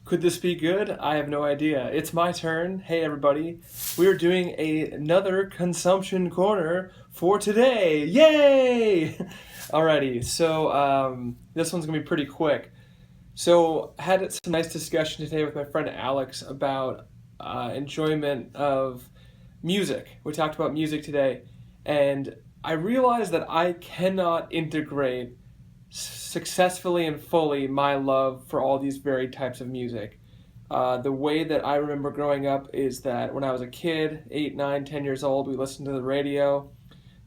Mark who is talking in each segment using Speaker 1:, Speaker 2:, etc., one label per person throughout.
Speaker 1: Could this be good? I have no idea. It's my turn. Hey, everybody. We are doing another consumption corner for today. Yay! Alrighty, so this one's going to be pretty quick. So, had some nice discussion today with my friend Alex about enjoyment of music. We talked about music today, and I realized that I cannot integrate successfully and fully my love for all these varied types of music. The way that I remember growing up is that when I was a kid, 8, 9, 10 years old, we listened to the radio,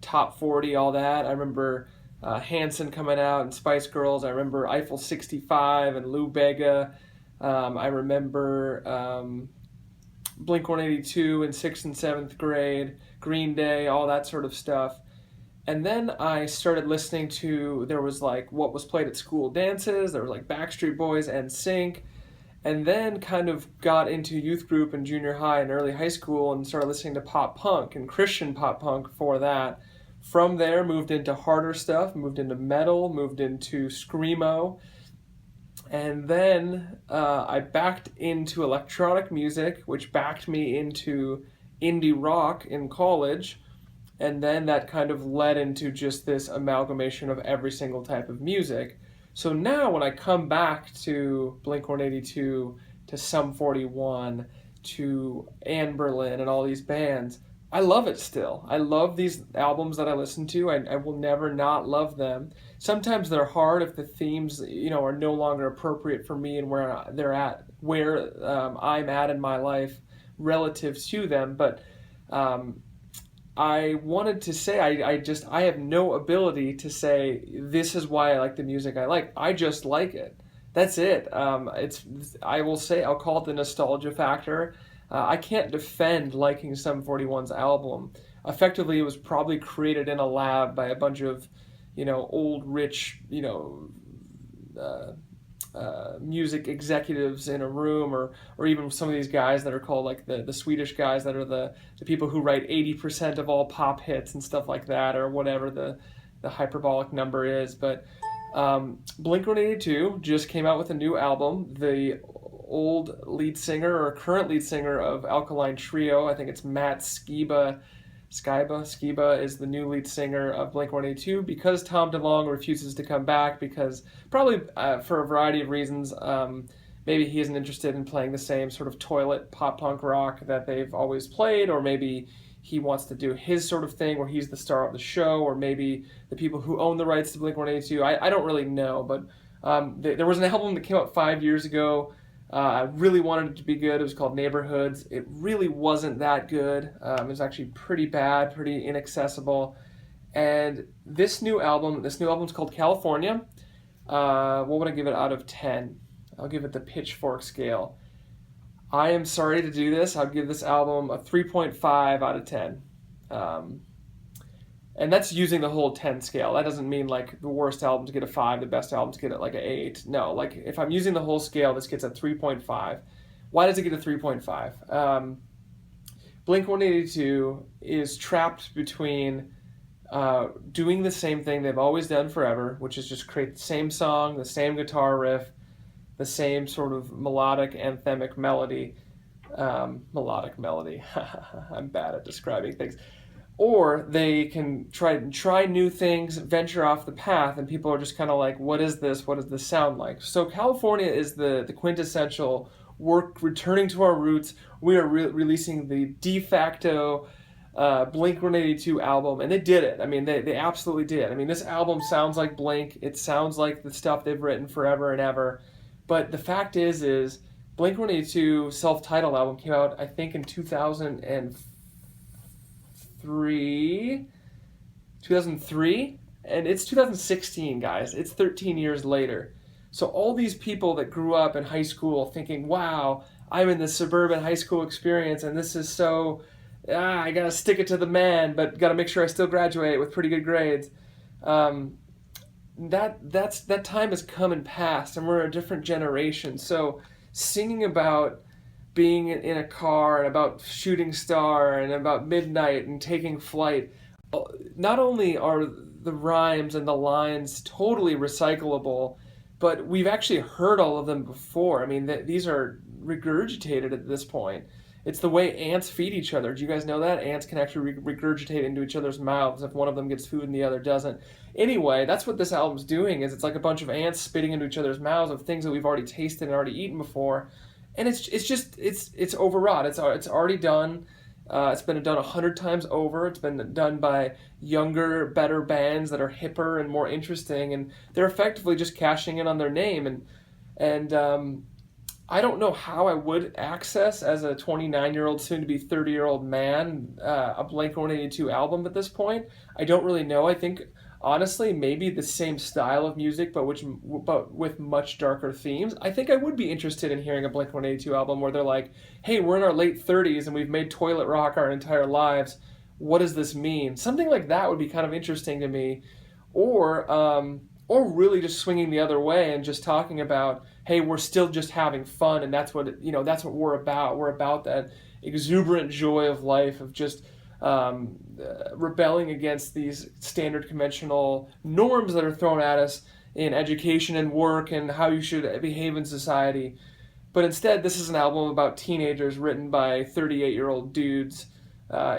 Speaker 1: top 40, all that. I remember Hanson coming out and Spice Girls. I remember Eiffel 65 and Lou Bega. I remember Blink 182 in 6th and 7th grade, Green Day, all that sort of stuff. And then I started listening to, there was like what was played at school dances, there was like Backstreet Boys and Sync, and then kind of got into youth group in junior high and early high school and started listening to pop punk and Christian pop punk for that. From there, moved into harder stuff, moved into metal, moved into screamo, and then I backed into electronic music, which backed me into indie rock in college. And then that kind of led into just this amalgamation of every single type of music. So now when I come back to Blink-182, to Sum 41, to Anne Berlin and all these bands, I love it still. I love these albums that I listen to. I will never not love them. Sometimes they're hard if the themes, are no longer appropriate for me and where they're at, where I'm at in my life relative to them. But I wanted to say I have no ability to say this is why I like the music I like. I just like it. That's it. I'll call it the nostalgia factor. I can't defend liking Sum 41's album. Effectively, it was probably created in a lab by a bunch of, old rich, music executives in a room, or even some of these guys that are called like the Swedish guys that are the people who write 80% of all pop hits and stuff like that, or whatever the hyperbolic number is. But Blink-182 just came out with a new album. The old lead singer or current lead singer of Alkaline Trio, I think it's Matt Skiba is the new lead singer of Blink-182 because Tom DeLonge refuses to come back because probably for a variety of reasons. Maybe he isn't interested in playing the same sort of toilet pop punk rock that they've always played, or maybe he wants to do his sort of thing where he's the star of the show, or maybe the people who own the rights to Blink-182. I don't really know, but there was an album that came out 5 years ago. I really wanted it to be good. It was called Neighborhoods. It really wasn't that good. It was actually pretty bad, pretty inaccessible. And this new album's called California. What would I give it out of 10? I'll give it the Pitchfork scale. I am sorry to do this. I'll give this album a 3.5 out of 10. And that's using the whole 10 scale. That doesn't mean like the worst albums get a 5, the best albums get it like an 8. No, like if I'm using the whole scale, this gets a 3.5. Why does it get a 3.5? Blink-182 is trapped between doing the same thing they've always done forever, which is just create the same song, the same guitar riff, the same sort of melodic, anthemic melody. Melodic melody. I'm bad at describing things. Or they can try new things, venture off the path, and people are just kind of like, what is this? What does this sound like? So California is the quintessential returning to our roots. We are releasing the de facto Blink-182 album, and they did it. I mean, they absolutely did. I mean, this album sounds like Blink. It sounds like the stuff they've written forever and ever. But the fact is Blink-182 self-titled album came out, I think, in 2003, and it's 2016, guys. It's 13 years later. So all these people that grew up in high school thinking, wow, I'm in this suburban high school experience, and this is so, I gotta stick it to the man, but gotta make sure I still graduate with pretty good grades. That time has come and passed, and we're a different generation. So singing about being in a car and about Shooting Star and about midnight and taking flight, not only are the rhymes and the lines totally recyclable, but we've actually heard all of them before. I mean, these are regurgitated at this point. It's the way ants feed each other. Do you guys know that? Ants can actually regurgitate into each other's mouths if one of them gets food and the other doesn't. Anyway, that's what this album's doing, is it's like a bunch of ants spitting into each other's mouths of things that we've already tasted and already eaten before. And it's overwrought. It's already done. It's been done 100 times over. It's been done by younger, better bands that are hipper and more interesting, and they're effectively just cashing in on their name. And I don't know how I would access, as a 29-year-old, soon-to-be 30-year-old man, a Blink-182 album at this point. I don't really know. I think, honestly, maybe the same style of music, but with much darker themes. I think I would be interested in hearing a Blink-182 album where they're like, hey, we're in our late 30s and we've made toilet rock our entire lives. What does this mean? Something like that would be kind of interesting to me. Or really just swinging the other way and just talking about, hey, we're still just having fun, and that's what that's what we're about. We're about that exuberant joy of life, of just rebelling against these standard conventional norms that are thrown at us in education and work and how you should behave in society. But instead, this is an album about teenagers written by 38-year-old dudes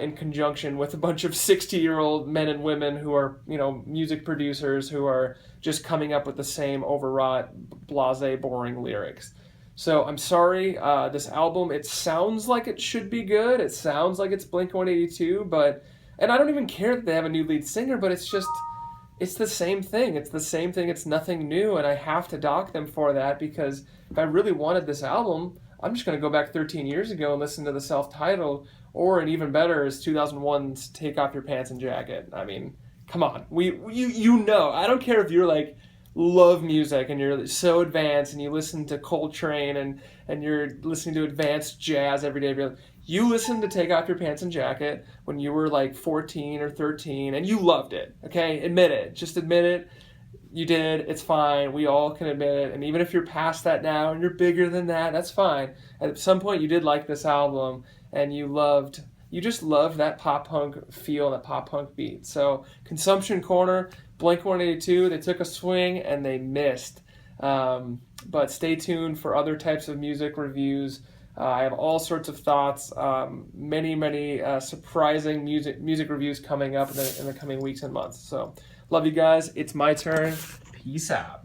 Speaker 1: in conjunction with a bunch of 60-year-old men and women who are, music producers who are just coming up with the same overwrought, blasé, boring lyrics. So I'm sorry, this album, it sounds like it should be good. It sounds like it's Blink-182, and I don't even care that they have a new lead singer, but it's the same thing. It's the same thing. It's nothing new, and I have to dock them for that, because if I really wanted this album, I'm just going to go back 13 years ago and listen to the self-titled, or, and even better, is 2001's Take Off Your Pants and Jacket. I mean, come on. I don't care if you're like, love music and you're so advanced and you listen to Coltrane and you're listening to advanced jazz every day. You listened to Take Off Your Pants and Jacket when you were like 14 or 13 and you loved it, okay? Admit it. Just admit it. You did. It's fine. We all can admit it. And even if you're past that now and you're bigger than that, that's fine. At some point you did like this album and you just loved that pop punk feel, that pop punk beat. So Consumption Corner, Blink-182, they took a swing and they missed. But stay tuned for other types of music reviews. I have all sorts of thoughts, many surprising music reviews coming up in the coming weeks and months. So love you guys. It's my turn. Peace out.